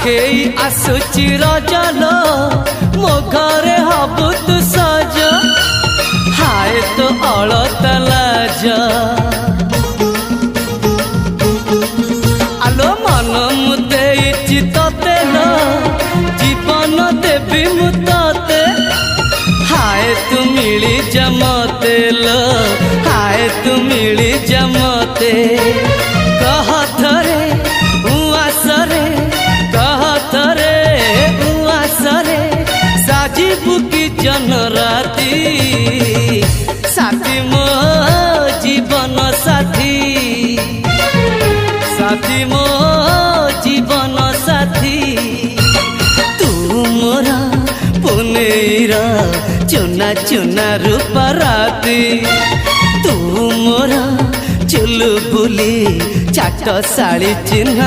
पाखेई आसुची रजलो मो घरे हबु तु सज हाय तो अलत लाज आलो मन मुते चितते न जीवन देवी मुते हाय तू मिली जमते लो हाय तू मिली जमते कह थरे उआसरे कह थरे उआसरे साजिबु की जन राती साथी मो जीवन साथी साथी मो जीवन साथी तू मोरा पुनेरा चुना चुना रूप राती तू मोरा चुलबुली चाट साड़ी चिन्ह